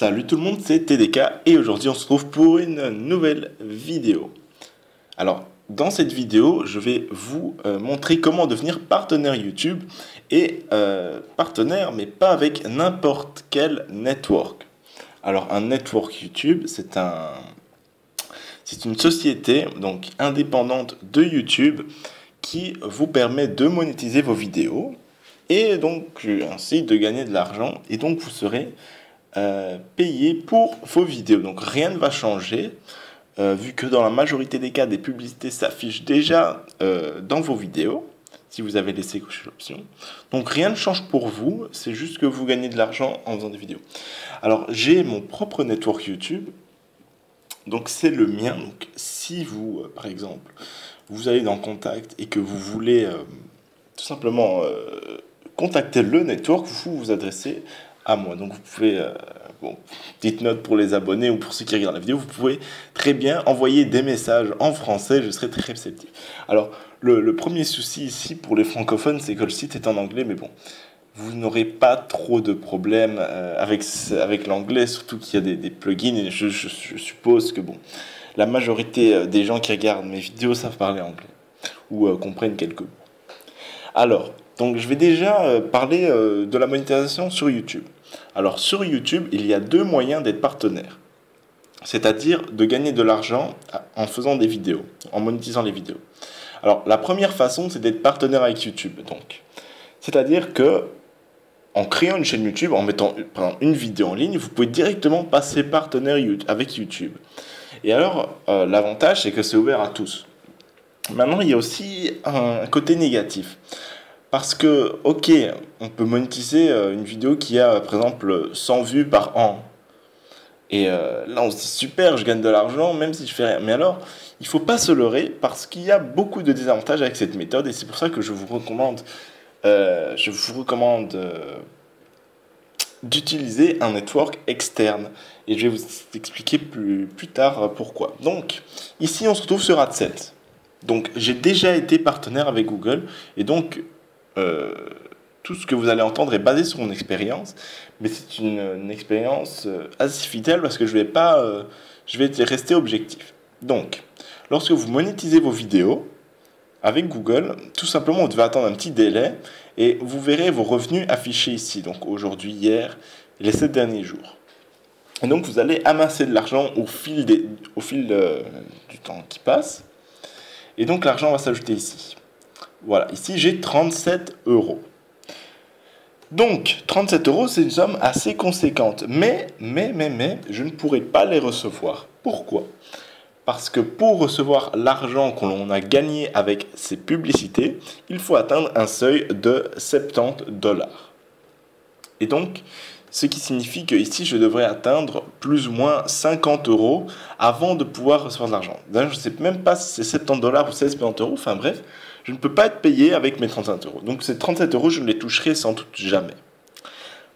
Salut tout le monde, c'est TDK et aujourd'hui on se retrouve pour une nouvelle vidéo. Alors dans cette vidéo, je vais vous montrer comment devenir partenaire YouTube et partenaire mais pas avec n'importe quel network. Alors un network YouTube, c'est une société donc indépendante de YouTube qui vous permet de monétiser vos vidéos et donc ainsi de gagner de l'argent et donc vous serez payé pour vos vidéos. Donc rien ne va changer, vu que dans la majorité des cas, des publicités s'affichent déjà dans vos vidéos, si vous avez laissé cocher l'option. Donc rien ne change pour vous, c'est juste que vous gagnez de l'argent en faisant des vidéos. Alors j'ai mon propre network YouTube, donc c'est le mien. Donc si vous, par exemple, vous allez dans Contact et que vous voulez tout simplement contacter le network, vous vous adressez à moi. Donc vous pouvez, petite note pour les abonnés ou pour ceux qui regardent la vidéo, vous pouvez très bien envoyer des messages en français, je serai très réceptif. Alors le premier souci ici pour les francophones, c'est que le site est en anglais, mais bon, vous n'aurez pas trop de problèmes avec l'anglais, surtout qu'il y a des plugins, et je suppose que bon, la majorité des gens qui regardent mes vidéos savent parler anglais, ou comprennent quelques mots. Alors, donc je vais déjà parler de la monétisation sur YouTube. Alors sur YouTube, il y a deux moyens d'être partenaire. C'est-à-dire de gagner de l'argent en faisant des vidéos, en monétisant les vidéos. Alors la première façon, c'est d'être partenaire avec YouTube. Donc, c'est-à-dire que en créant une chaîne YouTube, en mettant une vidéo en ligne, vous pouvez directement passer partenaire avec YouTube. Et alors, l'avantage, c'est que c'est ouvert à tous. Maintenant, il y a aussi un côté négatif. Parce que, ok, on peut monétiser une vidéo qui a, par exemple, 100 vues par an. Et là, on se dit, super, je gagne de l'argent, même si je fais rien. Mais alors, il ne faut pas se leurrer, parce qu'il y a beaucoup de désavantages avec cette méthode. Et c'est pour ça que je vous recommande d'utiliser un network externe. Et je vais vous expliquer plus tard pourquoi. Donc, ici, on se retrouve sur AdSense. Donc, j'ai déjà été partenaire avec Google. Et donc, tout ce que vous allez entendre est basé sur mon expérience, mais c'est une expérience assez fidèle parce que je vais rester objectif. Donc, lorsque vous monétisez vos vidéos avec Google, tout simplement, vous devez attendre un petit délai et vous verrez vos revenus affichés ici, donc aujourd'hui, hier, et les 7 derniers jours. Et donc, vous allez amasser de l'argent au fil du temps qui passe, et donc l'argent va s'ajouter ici. Voilà, ici j'ai 37 €. Donc, 37 €, c'est une somme assez conséquente. Mais, je ne pourrai pas les recevoir. Pourquoi ? Parce que pour recevoir l'argent que l'on a gagné avec ces publicités, il faut atteindre un seuil de 70 $. Et donc, ce qui signifie que ici, je devrais atteindre plus ou moins 50 € avant de pouvoir recevoir de l'argent. D'ailleurs, je ne sais même pas si c'est 70 $ ou 70 €. Enfin bref, je ne peux pas être payé avec mes 37 €. Donc ces 37 €, je ne les toucherai sans doute jamais.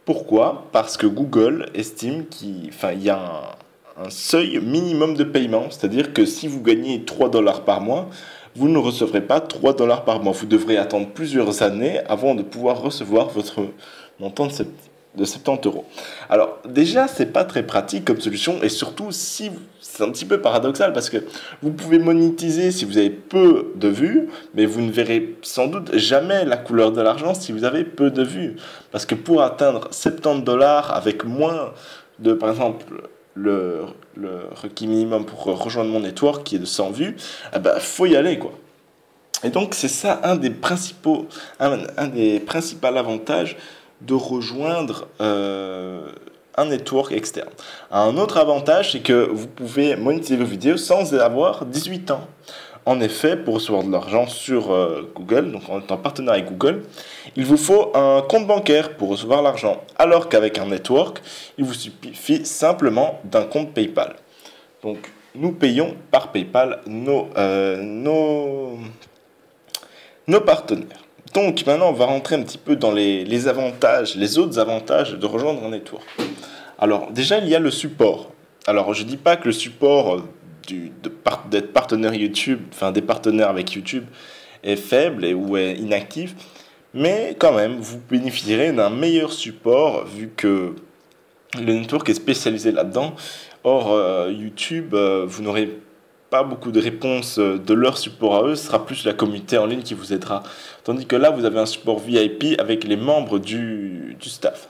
Pourquoi ? Parce que Google estime qu'il y a un seuil minimum de paiement. C'est-à-dire que si vous gagnez 3 $ par mois, vous ne recevrez pas 3 $ par mois. Vous devrez attendre plusieurs années avant de pouvoir recevoir votre montant de 70 €. Alors déjà, c'est pas très pratique comme solution et surtout si c'est un petit peu paradoxal parce que vous pouvez monétiser si vous avez peu de vues, mais vous ne verrez sans doute jamais la couleur de l'argent si vous avez peu de vues. Parce que pour atteindre 70 $ avec moins de, par exemple, le requis minimum pour rejoindre mon network qui est de 100 vues, faut y aller quoi. Et donc c'est ça un des principaux avantages de rejoindre un network externe. Un autre avantage, c'est que vous pouvez monétiser vos vidéos sans avoir 18 ans. En effet, pour recevoir de l'argent sur Google, donc en étant partenaire avec Google, il vous faut un compte bancaire pour recevoir l'argent, alors qu'avec un network, il vous suffit simplement d'un compte PayPal. Donc, nous payons par PayPal nos partenaires. Donc maintenant, on va rentrer un petit peu dans les avantages, les autres avantages de rejoindre un network. Alors déjà, il y a le support. Alors je ne dis pas que le support d'être partenaire YouTube, enfin des partenaires avec YouTube est faible ou est inactif, mais quand même, vous bénéficierez d'un meilleur support vu que Le network est spécialisé là-dedans. Or, YouTube, vous n'aurez pas beaucoup de réponses de leur support à eux, ce sera plus la communauté en ligne qui vous aidera. Tandis que là, vous avez un support VIP avec les membres du staff.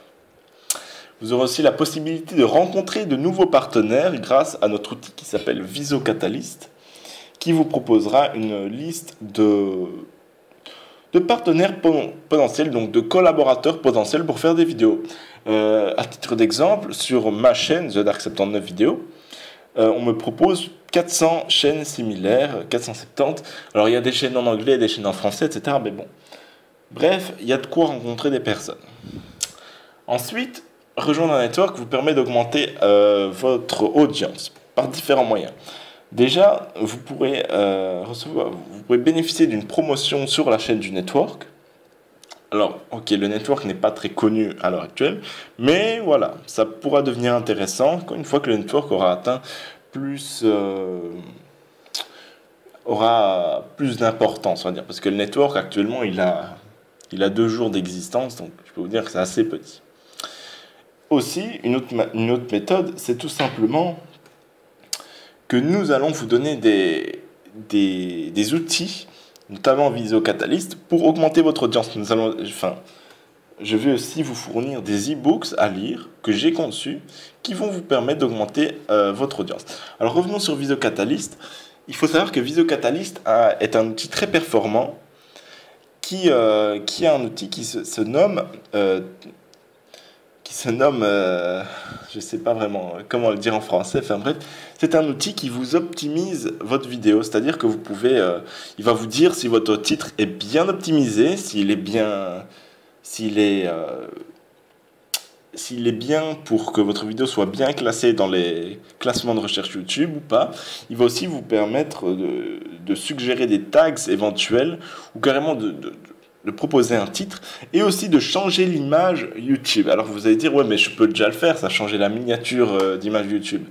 Vous aurez aussi la possibilité de rencontrer de nouveaux partenaires grâce à notre outil qui s'appelle VisoCatalyst, qui vous proposera une liste de partenaires potentiels, donc de collaborateurs potentiels pour faire des vidéos. À titre d'exemple, sur ma chaîne The Dark 79 Vidéos, on me propose 400 chaînes similaires, 470. Alors il y a des chaînes en anglais, des chaînes en français, etc. Mais bon, bref, il y a de quoi rencontrer des personnes. Ensuite, rejoindre un network vous permet d'augmenter votre audience par différents moyens. Déjà, vous pourrez bénéficier d'une promotion sur la chaîne du network. Alors, ok, le network n'est pas très connu à l'heure actuelle, mais voilà, ça pourra devenir intéressant une fois que le network aura atteint aura plus d'importance, on va dire, parce que le network actuellement, il a 2 jours d'existence, donc je peux vous dire que c'est assez petit. Aussi, une autre méthode, c'est tout simplement que nous allons vous donner des outils, notamment VisoCatalyst, pour augmenter votre audience. Je vais aussi vous fournir des e-books à lire que j'ai conçus qui vont vous permettre d'augmenter votre audience. Alors revenons sur VisoCatalyst. Il faut savoir que VisoCatalyst est un outil très performant qui est un outil qui se nomme... je ne sais pas vraiment comment le dire en français, enfin bref, c'est un outil qui vous optimise votre vidéo, c'est-à-dire que vous pouvez, il va vous dire si votre titre est bien optimisé, s'il est bien pour que votre vidéo soit bien classée dans les classements de recherche YouTube ou pas. Il va aussi vous permettre de suggérer des tags éventuels ou carrément de proposer un titre et aussi de changer l'image YouTube. Alors vous allez dire, ouais, mais je peux déjà le faire, ça changer la miniature d'image YouTube.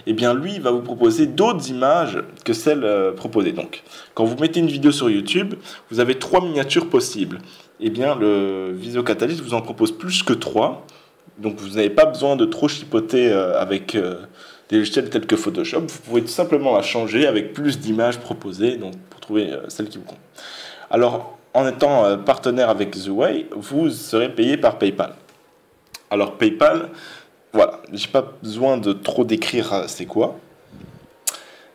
Eh bien, lui, il va vous proposer d'autres images que celles proposées. Donc, quand vous mettez une vidéo sur YouTube, vous avez 3 miniatures possibles. Eh bien, le VisoCatalyst vous en propose plus que 3. Donc, vous n'avez pas besoin de trop chipoter avec des logiciels tels que Photoshop. Vous pouvez tout simplement la changer avec plus d'images proposées, donc pour trouver celle qui vous convient. Alors, en étant partenaire avec The Way, vous serez payé par PayPal. Alors PayPal, voilà, j'ai pas besoin de trop décrire c'est quoi.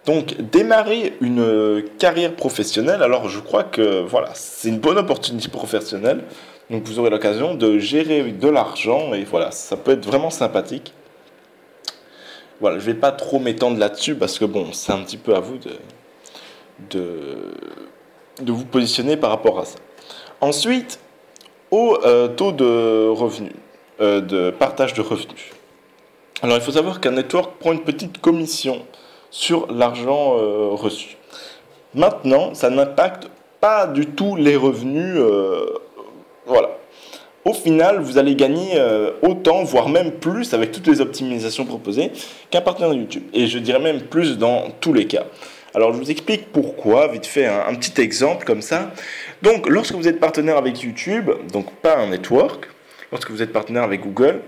Donc démarrer une carrière professionnelle, alors je crois que voilà, c'est une bonne opportunité professionnelle. Donc vous aurez l'occasion de gérer de l'argent et voilà, ça peut être vraiment sympathique. Voilà, je vais pas trop m'étendre là-dessus parce que bon, c'est un petit peu à vous de vous positionner par rapport à ça. Ensuite, au taux de revenus, de partage de revenus. Alors, il faut savoir qu'un network prend une petite commission sur l'argent reçu. Maintenant, ça n'impacte pas du tout les revenus. Voilà. Au final, vous allez gagner autant, voire même plus, avec toutes les optimisations proposées, qu'un partenaire YouTube. Et je dirais même plus dans tous les cas. Alors, je vous explique pourquoi, vite fait, un petit exemple comme ça. Donc, lorsque vous êtes partenaire avec YouTube, donc pas un network, lorsque vous êtes partenaire avec Google,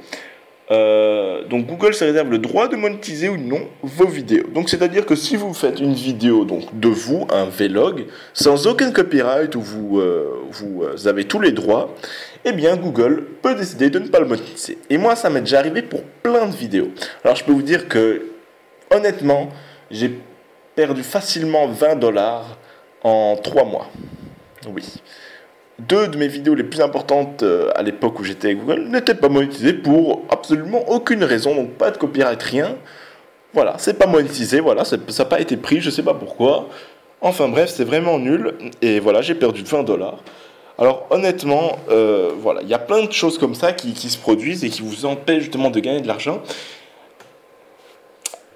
donc Google se réserve le droit de monétiser ou non vos vidéos. Donc, c'est-à-dire que si vous faites une vidéo donc, de vous, un vlog, sans aucun copyright, où vous avez tous les droits, eh bien, Google peut décider de ne pas le monétiser. Et moi, ça m'est déjà arrivé pour plein de vidéos. Alors, je peux vous dire que, honnêtement, j'ai perdu facilement 20 $ en 3 mois. Oui. 2 de mes vidéos les plus importantes à l'époque où j'étais avec Google n'étaient pas monétisées pour absolument aucune raison, donc pas de copyright, rien. Voilà, c'est pas monétisé, voilà, ça n'a pas été pris, je sais pas pourquoi. Enfin bref, c'est vraiment nul, et voilà, j'ai perdu 20 $. Alors honnêtement, voilà, il y a plein de choses comme ça qui se produisent et qui vous empêchent justement de gagner de l'argent.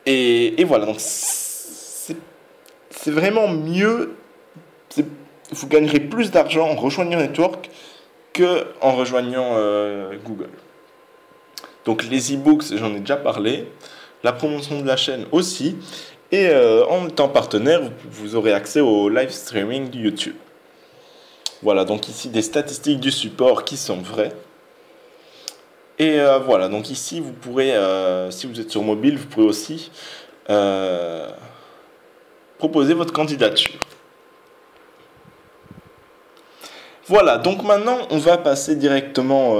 Et voilà, donc c'est vraiment mieux, vous gagnerez plus d'argent en rejoignant un network qu'en rejoignant Google. Donc les e-books, j'en ai déjà parlé, la promotion de la chaîne aussi, et en étant partenaire, vous aurez accès au live streaming du YouTube. Voilà, donc ici des statistiques du support qui sont vraies. Et voilà, donc ici vous pourrez, si vous êtes sur mobile, vous pourrez aussi proposer votre candidature. Voilà, donc maintenant on va passer directement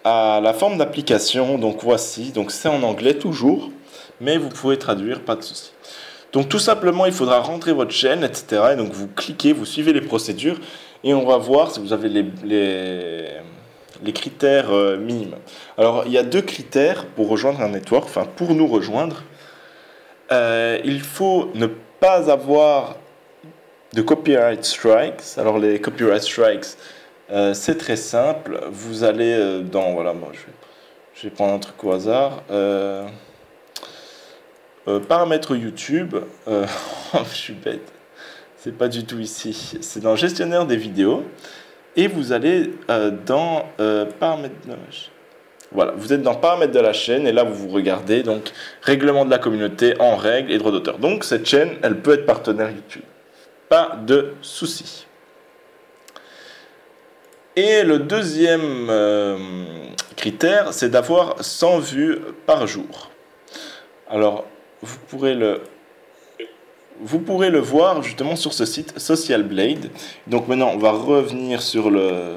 à la forme d'application. Donc voici, donc c'est en anglais toujours, mais vous pouvez traduire, pas de souci. Donc tout simplement, il faudra rentrer votre chaîne, etc. Et donc vous cliquez, vous suivez les procédures, et on va voir si vous avez les critères minimums. Alors il y a deux critères pour rejoindre un network, enfin pour nous rejoindre. Il faut ne pas avoir de copyright strikes. Alors les copyright strikes, c'est très simple. Vous allez dans, voilà, moi je vais prendre un truc au hasard. Paramètres YouTube. Je suis bête. C'est pas du tout ici. C'est dans gestionnaire des vidéos. Et vous allez dans paramètres de la chaîne. Voilà, vous êtes dans paramètres de la chaîne et là vous regardez donc règlement de la communauté en règle et droit d'auteur. Donc cette chaîne, elle peut être partenaire YouTube. Pas de souci. Et le deuxième critère, c'est d'avoir 100 vues par jour. Alors, vous pourrez le voir justement sur ce site Social Blade. Donc maintenant, on va revenir sur le...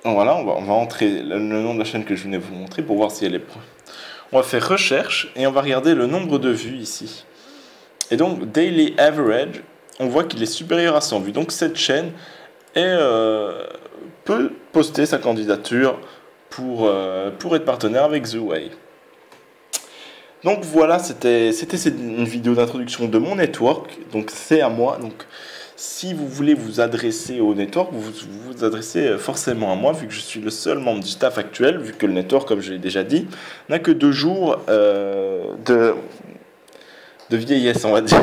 Voilà, on va entrer le nom de la chaîne que je venais vous montrer pour voir si elle est... On va faire recherche et on va regarder le nombre de vues ici. Et donc, Daily Average, on voit qu'il est supérieur à 100 vues. Donc cette chaîne peut poster sa candidature pour être partenaire avec The Way. Donc voilà, c'était une vidéo d'introduction de mon network. Donc c'est à moi. Donc si vous voulez vous adresser au network, vous vous adressez forcément à moi, vu que je suis le seul membre du staff actuel, vu que le network, comme je l'ai déjà dit, n'a que 2 jours de vieillesse, on va dire.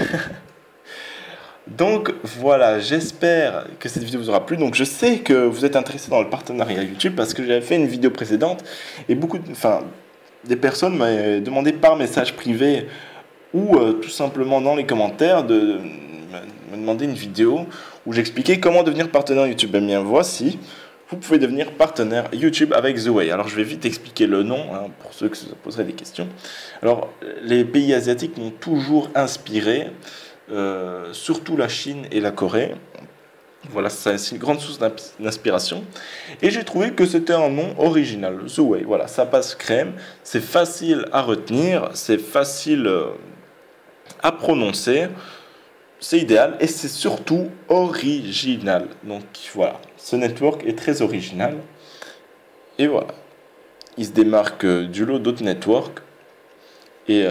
Donc voilà, j'espère que cette vidéo vous aura plu. Donc je sais que vous êtes intéressé dans le partenariat YouTube parce que j'avais fait une vidéo précédente et des personnes m'avaient demandé par message privé ou tout simplement dans les commentaires de me demander une vidéo où j'expliquais comment devenir partenaire YouTube. Et bien voici, vous pouvez devenir partenaire YouTube avec The Way. Alors je vais vite expliquer le nom pour ceux qui se poseraient des questions. Alors les pays asiatiques m'ont toujours inspiré, surtout la Chine et la Corée. Voilà, c'est une grande source d'inspiration. Et j'ai trouvé que c'était un nom original, The Way. Voilà, ça passe crème, c'est facile à retenir, c'est facile à prononcer, c'est idéal et c'est surtout original. Donc voilà, ce network est très original. Et voilà, il se démarque du lot d'autres networks. Et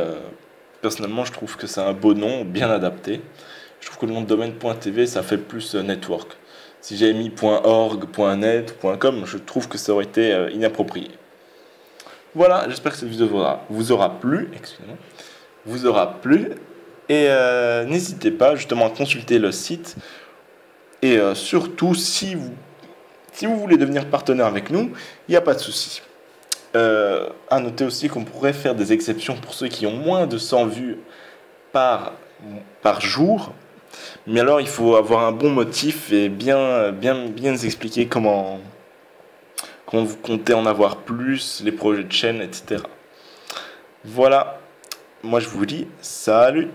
personnellement, je trouve que c'est un beau nom, bien adapté. Je trouve que le nom de domaine .tv, ça fait plus network. Si j'avais mis .org, .net, .com, je trouve que ça aurait été inapproprié. Voilà, j'espère que cette vidéo vous aura plu. Excusez-moi. Vous aura plu. Et n'hésitez pas justement à consulter le site. Et surtout, si vous voulez devenir partenaire avec nous, il n'y a pas de souci. À noter aussi qu'on pourrait faire des exceptions pour ceux qui ont moins de 100 vues par jour. Mais alors, il faut avoir un bon motif et bien expliquer comment vous comptez en avoir plus, les projets de chaîne, etc. Voilà, moi je vous dis salut!